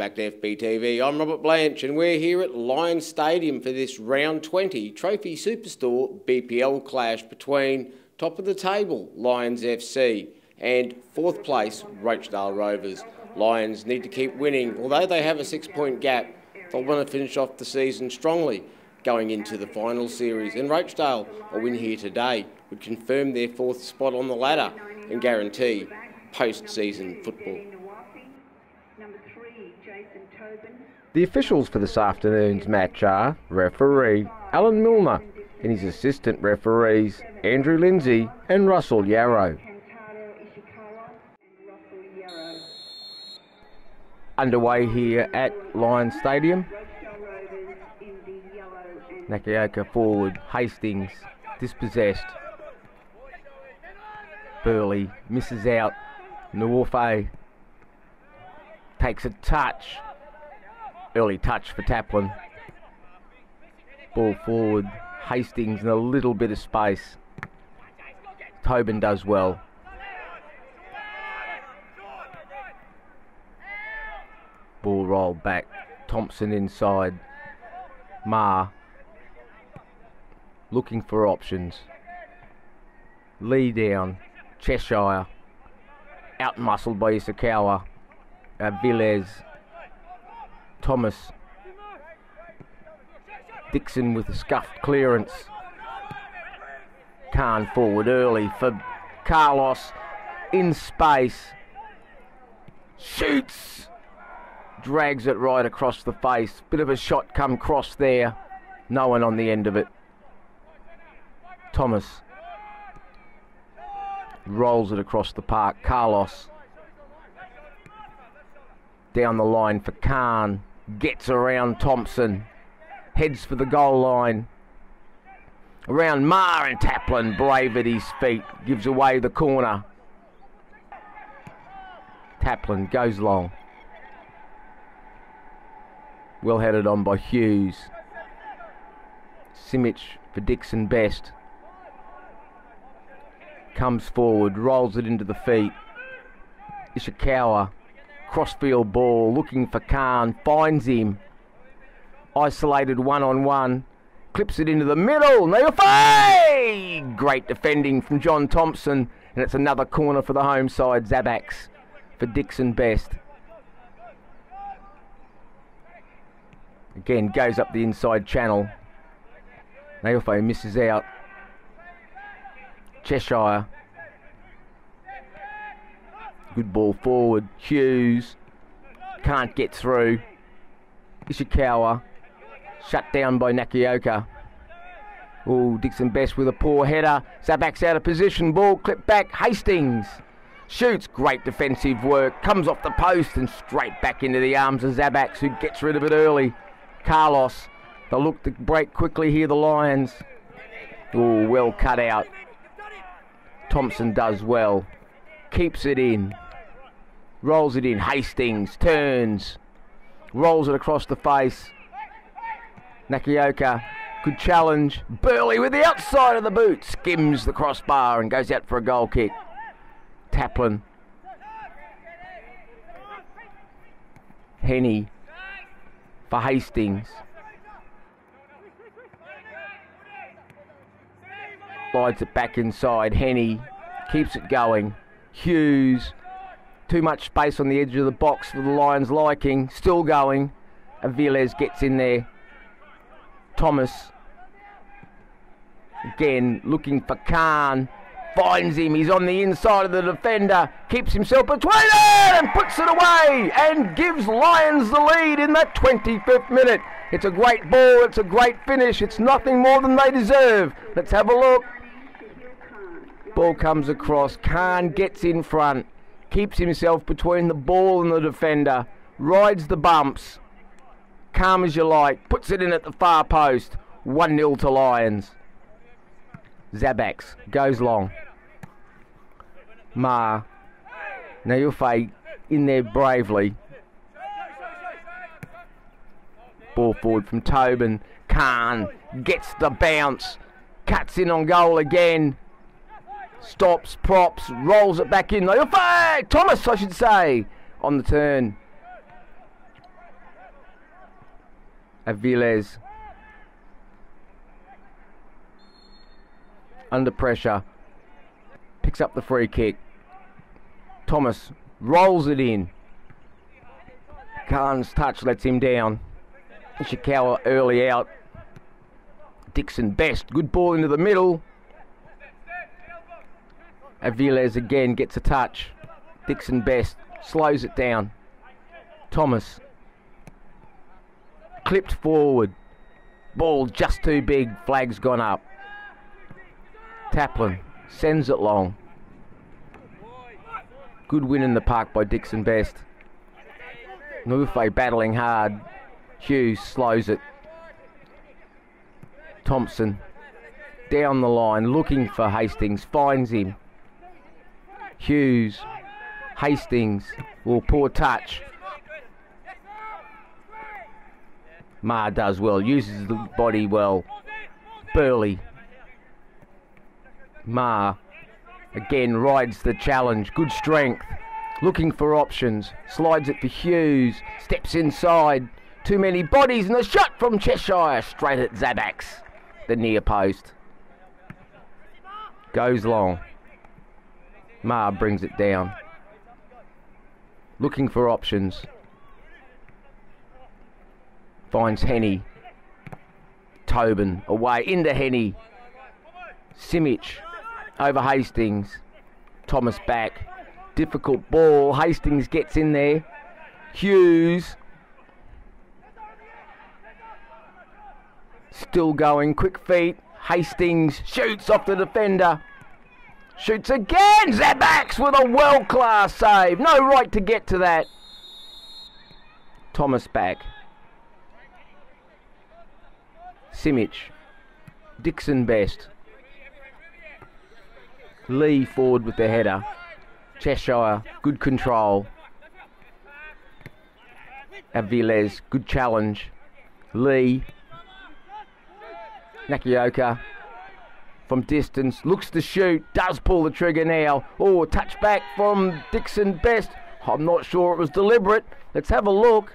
back to FBTV. I'm Robert Blanche and we're here at Lions Stadium for this Round 20 Trophy Superstore BPL clash between top of the table Lions FC and fourth place Rochedale Rovers. Lions need to keep winning. Although they have a 6-point gap, they'll want to finish off the season strongly going into the final series. And Rochedale, a win here today, would confirm their fourth spot on the ladder and guarantee post-season football. The officials for this afternoon's match are referee Alan Milner and his assistant referees Andrew Lindsay and Russell Yarrow. Underway here at Lions Stadium. Nakioka forward, Hastings dispossessed. Burley misses out. Nuofe takes a touch. Early touch for Taplin. Ball forward. Hastings in a little bit of space. Tobin does well. Ball rolled back. Thompson inside. Marr looking for options. Lee down. Cheshire out-muscled by Isakawa. Villes. Thomas. Dixon with a scuffed clearance. Khan forward early for Carlos. In space. Shoots! Drags it right across the face. Bit of a shot come cross there. No one on the end of it. Thomas. Rolls it across the park. Carlos. Down the line for Khan. Gets around Thompson. Heads for the goal line. Around Marr and Taplin. Brave at his feet. Gives away the corner. Taplin goes long. Well headed on by Hughes. Simic for Dixon Best. Comes forward, rolls it into the feet. Ishikawa, crossfield ball, looking for Khan, finds him. Isolated one-on-one, clips it into the middle. Naofe! Great defending from John Thompson, and it's another corner for the home side. Zabaks for Dixon Best. Again, goes up the inside channel. Naofe misses out. Cheshire. Good ball forward. Hughes. Can't get through. Ishikawa. Shut down by Nakioka. Oh, Dixon Best with a poor header. Zabak's out of position. Ball clipped back. Hastings. Shoots. Great defensive work. Comes off the post and straight back into the arms of Zabaks, who gets rid of it early. Carlos. They'll look to break quickly here, the Lions. Oh, well cut out. Thompson does well. Keeps it in. Rolls it in. Hastings turns. Rolls it across the face. Nakioka. Good challenge. Burley with the outside of the boot. Skims the crossbar and goes out for a goal kick. Taplin. Henny for Hastings. Slides it back inside. Henny keeps it going. Hughes. Too much space on the edge of the box for the Lions' liking. Still going. Aviles gets in there. Thomas. Again, looking for Khan. Finds him. He's on the inside of the defender. Keeps himself between it and puts it away and gives Lions the lead in that 25th minute. It's a great ball. It's a great finish. It's nothing more than they deserve. Let's have a look. Ball comes across. Khan gets in front. Keeps himself between the ball and the defender. Rides the bumps. Calm as you like. Puts it in at the far post. 1-0 to Lions. Zabaks goes long. Marr. Naofe in there bravely. Ball forward from Tobin. Khan gets the bounce. Cuts in on goal again. Stops, props, rolls it back in. Naofe! Thomas, I should say, on the turn. Aviles. Under pressure. Picks up the free kick. Thomas rolls it in. Khan's touch lets him down. Ishikawa early out. Dixon Best. Good ball into the middle. Aviles again gets a touch. Dixon Best slows it down. Thomas. Clipped forward. Ball just too big. Flag's gone up. Taplin sends it long. Good win in the park by Dixon Best. Nufe battling hard. Hughes slows it. Thompson down the line looking for Hastings. Finds him. Hughes. Hastings. Well, poor touch. Ma does well. Uses the body well. Burley. Ma again rides the challenge. Good strength. Looking for options. Slides it for Hughes. Steps inside. Too many bodies and a shot from Cheshire. Straight at Zabax. The near post. Goes long. Ma brings it down. Looking for options. Finds Henny. Tobin away into Henny. Simic over Hastings. Thomas back. Difficult ball. Hastings gets in there. Hughes. Still going. Quick feet. Hastings shoots off the defender. Shoots again. Zabax with a world-class save. No right to get to that. Thomas back. Simic. Dixon Best. Lee forward with the header. Cheshire, good control. Aviles, good challenge. Lee. Nakioka from distance, looks to shoot, does pull the trigger now. Oh, a touch back from Dixon Best. I'm not sure it was deliberate. Let's have a look.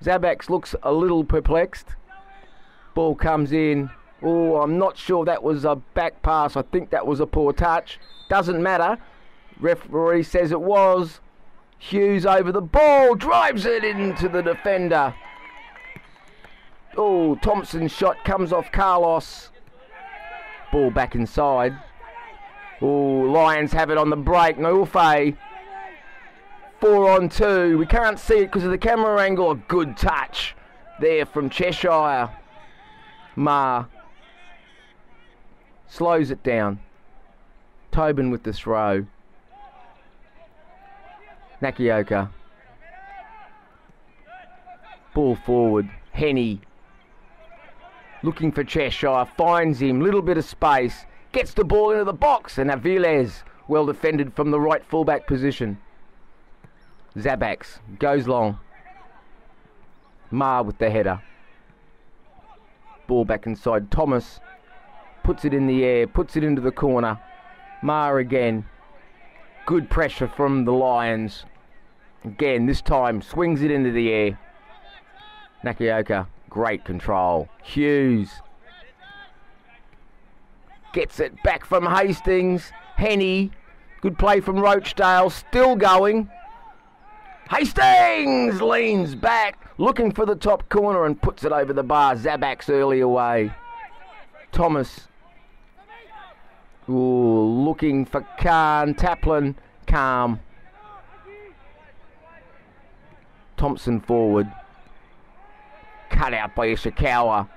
Zabax looks a little perplexed. Ball comes in. Oh, I'm not sure that was a back pass. I think that was a poor touch. Doesn't matter. Referee says it was. Hughes over the ball. Drives it into the defender. Oh, Thompson's shot comes off Carlos. Ball back inside. Oh, Lions have it on the break. Nufe. 4-on-2. We can't see it because of the camera angle. A good touch there from Cheshire. Ma slows it down. Tobin with the throw. Nakioka. Ball forward. Henny. Looking for Cheshire. Finds him. Little bit of space. Gets the ball into the box. And Aviles well defended from the right fullback position. Zabax goes long. Ma with the header. Ball back inside. Thomas puts it in the air, puts it into the corner. Ma again. Good pressure from the Lions. Again, this time swings it into the air. Nakioka, great control. Hughes gets it back from Hastings. Henny, good play from Rochedale, still going. Hastings leans back, looking for the top corner and puts it over the bar. Zabax early away. Thomas. Ooh, looking for Khan. Taplin, calm. Thompson forward. Cut out by Ishikawa.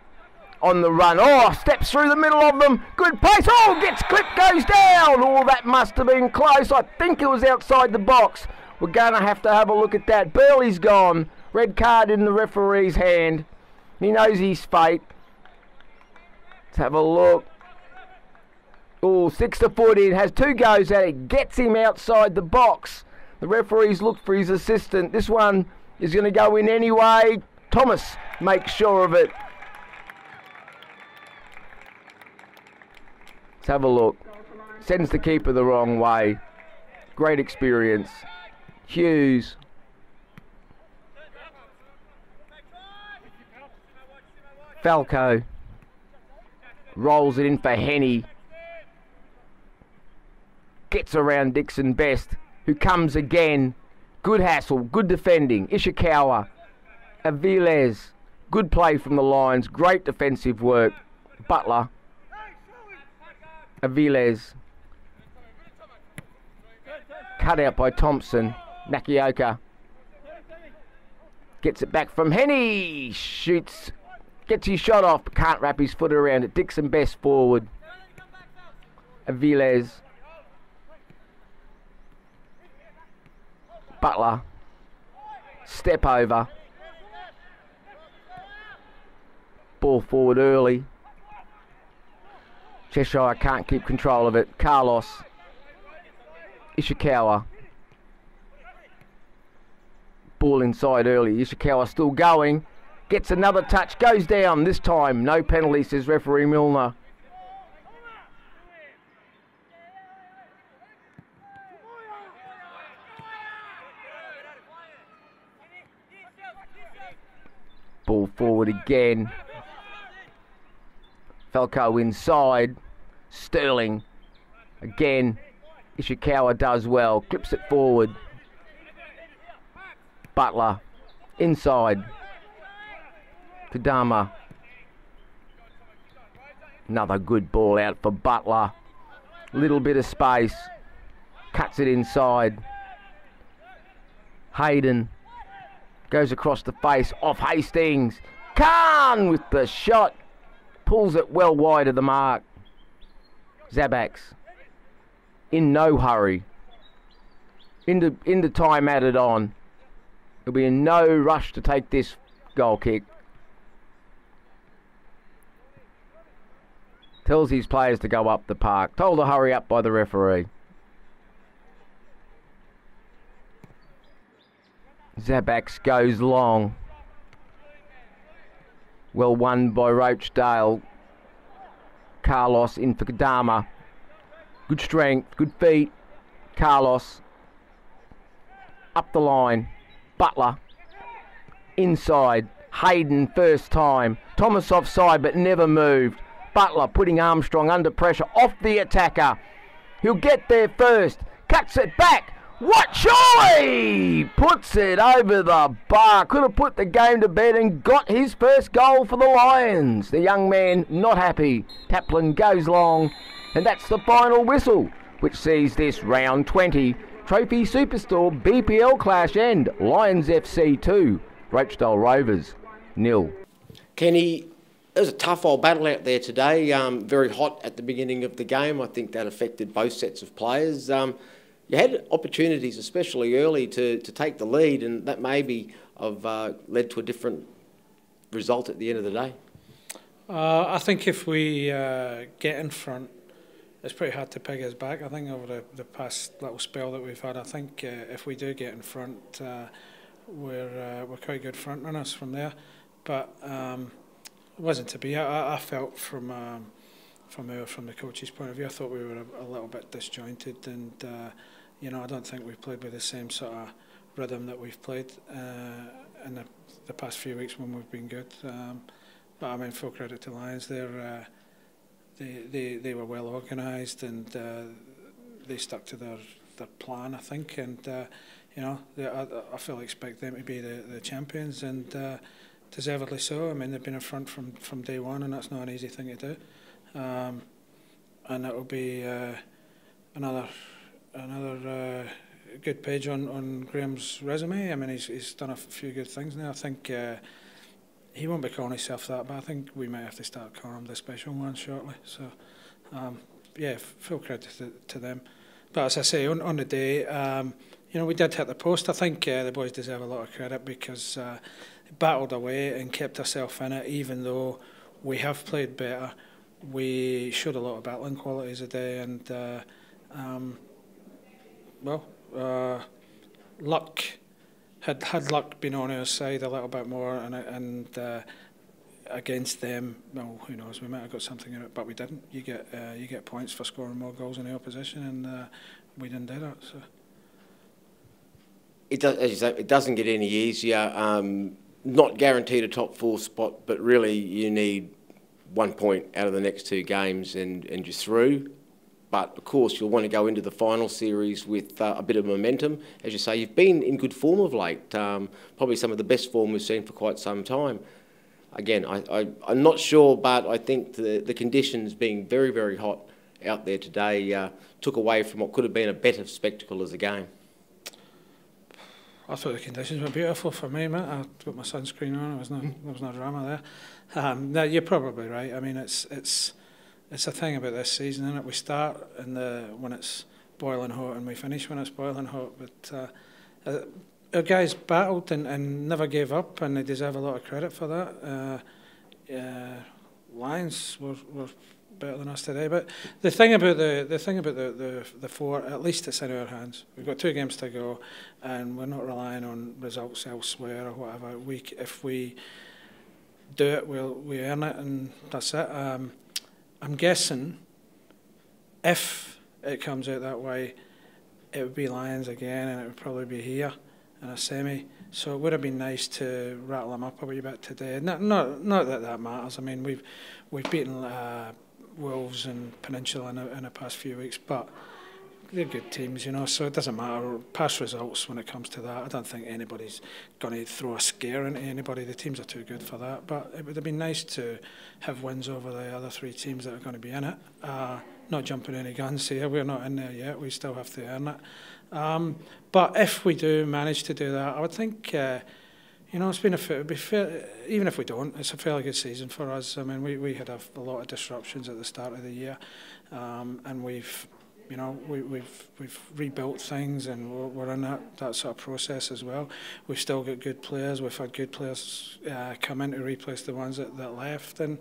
On the run. Oh, steps through the middle of them. Good pace. Oh, gets clipped, goes down. Oh, that must have been close. I think it was outside the box. We're going to have a look at that. Burley's gone. Red card in the referee's hand. He knows his fate. Let's have a look. Oh, 6 to 14. Has 2 goes at it. Gets him outside the box. The referee's looked for his assistant. This one is going to go in anyway. Thomas makes sure of it. Let's have a look. Sends the keeper the wrong way. Great experience. Hughes. Falco rolls it in for Henny. Gets around Dixon Best, who comes again. Good hassle, good defending. Ishikawa, Aviles, good play from the Lions, great defensive work. Butler, Aviles, cut out by Thompson. Nakioka gets it back from Henny, shoots, gets his shot off, but can't wrap his foot around it. Dixon Best forward. Aviles, Butler, step over, ball forward early. Cheshire can't keep control of it. Carlos, Ishikawa, ball inside early. Ishikawa still going, gets another touch, goes down. This time no penalty, says referee Milner. Ball forward again. Falco inside. Sterling again. Ishikawa does well. Clips it forward. Butler inside. Kadama. Another good ball out for Butler. Little bit of space. Cuts it inside. Hayden goes across the face, off Hastings. Khan with the shot. Pulls it well wide of the mark. Zabaks in no hurry. Into time added on. He'll be in no rush to take this goal kick. Tells his players to go up the park. Told to hurry up by the referee. Zabaks goes long. Well won by Rochedale. Carlos in for Kadama. Good strength, good feet. Carlos. Up the line. Butler. Inside. Hayden first time. Thomas offside but never moved. Butler putting Armstrong under pressure off the attacker. He'll get there first. Cuts it back. What surely puts it over the bar. Could have put the game to bed and got his first goal for the Lions. The young man not happy. Taplin goes long, and that's the final whistle, which sees this round 20 Trophy Superstore BPL clash end. Lions FC 2, Rochedale Rovers 0. Kenny, it was a tough old battle out there today. Very hot at the beginning of the game. I think that affected both sets of players. You had opportunities, especially early, to take the lead, and that maybe have led to a different result at the end of the day. I think if we get in front, it's pretty hard to peg us back. I think over the past little spell that we've had, I think if we do get in front, we're quite good front runners from there. But it wasn't to be. I felt from the coach's point of view, I thought we were a little bit disjointed, and you know, I don't think we've played with the same sort of rhythm that we've played in the past few weeks when we've been good. But I mean, full credit to Lions. They were well organised, and they stuck to their plan, I think. And you know, I fully expect them to be the champions, and deservedly so. I mean, they've been in front from day one, and that's not an easy thing to do. And it will be another good page on Graham's resume. I mean, he's done a few good things now. I think he won't be calling himself that, but I think we might have to start calling him the special one shortly. So, yeah, full credit to them. But as I say, on the day, you know, we did hit the post. I think the boys deserve a lot of credit because they battled away and kept ourselves in it, even though we have played better. We showed a lot of battling qualities today, and luck had luck been on our side a little bit more, and against them, well, who knows? We might have got something in it, but we didn't. You get points for scoring more goals than the opposition, and we didn't do that. So it does, as you say, it doesn't get any easier. not guaranteed a top 4 spot, but really you need 1 point out of the next 2 games and you're through. But of course you'll want to go into the final series with a bit of momentum. As you say, you've been in good form of late, probably some of the best form we've seen for quite some time. Again, I'm not sure, but I think the conditions being very, very hot out there today took away from what could have been a better spectacle as a game. I thought the conditions were beautiful for me, mate. I put my sunscreen on. There was no drama there. No, you're probably right. I mean, it's a thing about this season, isn't it? We start when it's boiling hot and we finish when it's boiling hot. But our guys battled and never gave up, and they deserve a lot of credit for that. Lions were better than us today, but the thing about the 4, at least it's in our hands. We've got 2 games to go, and we're not relying on results elsewhere or whatever. If we do it, we earn it, and that's it. I'm guessing if it comes out that way, it would be Lions again, and it would probably be here in a semi. So it would have been nice to rattle them up a wee bit today. Not that matters. I mean, we've beaten Wolves and Peninsula in the past few weeks, but they're good teams, you know, so it doesn't matter. Past results when it comes to that. I don't think anybody's going to throw a scare into anybody. The teams are too good for that, but it would have been nice to have wins over the other 3 teams that are going to be in it. Not jumping any guns here, we're not in there yet, we still have to earn it. But if we do manage to do that, I would think you know, it's been even if we don't, it's a fairly good season for us. I mean, we had a lot of disruptions at the start of the year, and we've rebuilt things, and we're in that sort of process as well. We've still got good players. We've had good players come in to replace the ones that left, and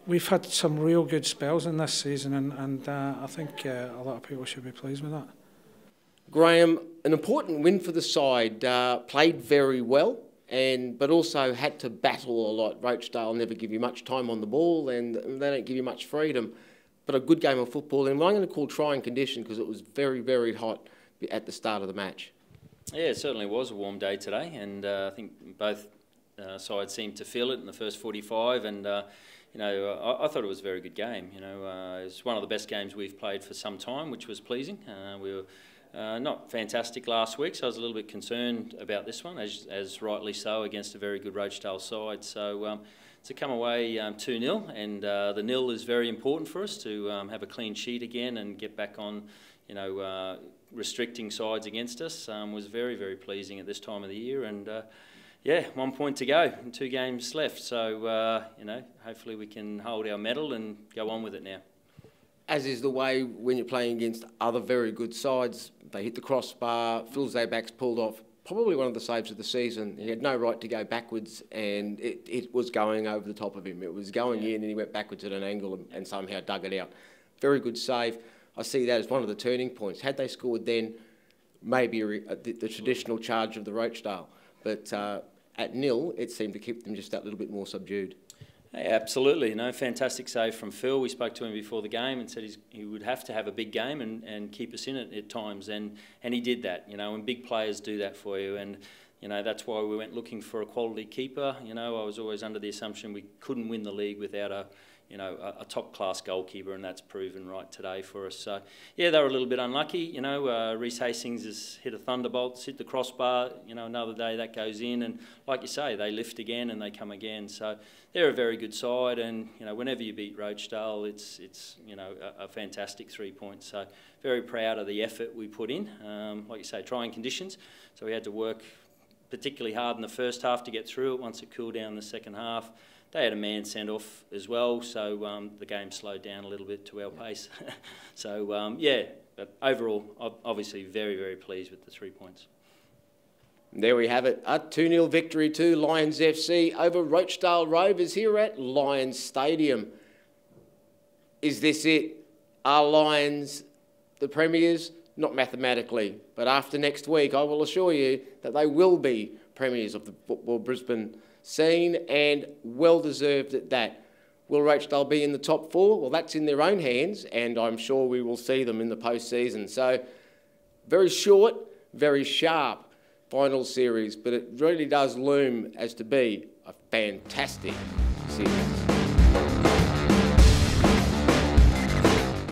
we've had some real good spells in this season, and I think a lot of people should be pleased with that. Graham, an important win for the side, played very well, but also had to battle a lot. Rochedale never give you much time on the ball, and they don't give you much freedom. But a good game of football, and I'm going to call trying condition because it was very, very hot at the start of the match. Yeah, it certainly was a warm day today, and I think both sides seemed to feel it in the first 45, and you know, I thought it was a very good game. You know, it's one of the best games we've played for some time, which was pleasing. We were not fantastic last week, so I was a little bit concerned about this one, as rightly so, against a very good Rochedale side. So to come away 2-0, and the nil is very important for us to have a clean sheet again and get back on, you know, restricting sides against us. Was very, very pleasing at this time of the year, and yeah, 1 point to go and 2 games left. So you know, hopefully we can hold our medal and go on with it now. As is the way when you're playing against other very good sides, they hit the crossbar. Phil Zabak's pulled off probably one of the saves of the season. He had no right to go backwards, and it was going over the top of him. It was going in, and he went backwards at an angle and somehow dug it out. Very good save. I see that as one of the turning points. Had they scored then, maybe the traditional charge of the Rochedale. But at nil, it seemed to keep them just that little bit more subdued. Yeah, absolutely. You know, fantastic save from Phil. We spoke to him before the game and said he would have to have a big game and keep us in it at times, and he did that. You know, and big players do that for you, and you know that's why we went looking for a quality keeper. You know, I was always under the assumption we couldn't win the league without a top class goalkeeper, and that's proven right today for us. So yeah, they were a little bit unlucky. You know, Reece Hastings has hit a thunderbolt, hit the crossbar. You know, another day that goes in, and like you say, they lift again and they come again. So they're a very good side, and you know, whenever you beat Rochedale, it's you know a fantastic 3 points. So very proud of the effort we put in. Like you say, trying conditions. So we had to work particularly hard in the first half to get through it. Once it cooled down in the second half, they had a man sent off as well, so the game slowed down a little bit to our pace. So yeah, but overall, obviously very, very pleased with the 3 points. There we have it, a 2-0 victory to Lions FC over Rochedale Rovers here at Lions Stadium. Is this it? Are Lions the premiers? Not mathematically, but after next week, I will assure you that they will be premiers of the Football Brisbane scene, and well deserved at that. Will Rochedale be in the top 4? Well, that's in their own hands, and I'm sure we will see them in the post-season. So, very short, very sharp final series, but it really does loom as to be a fantastic series.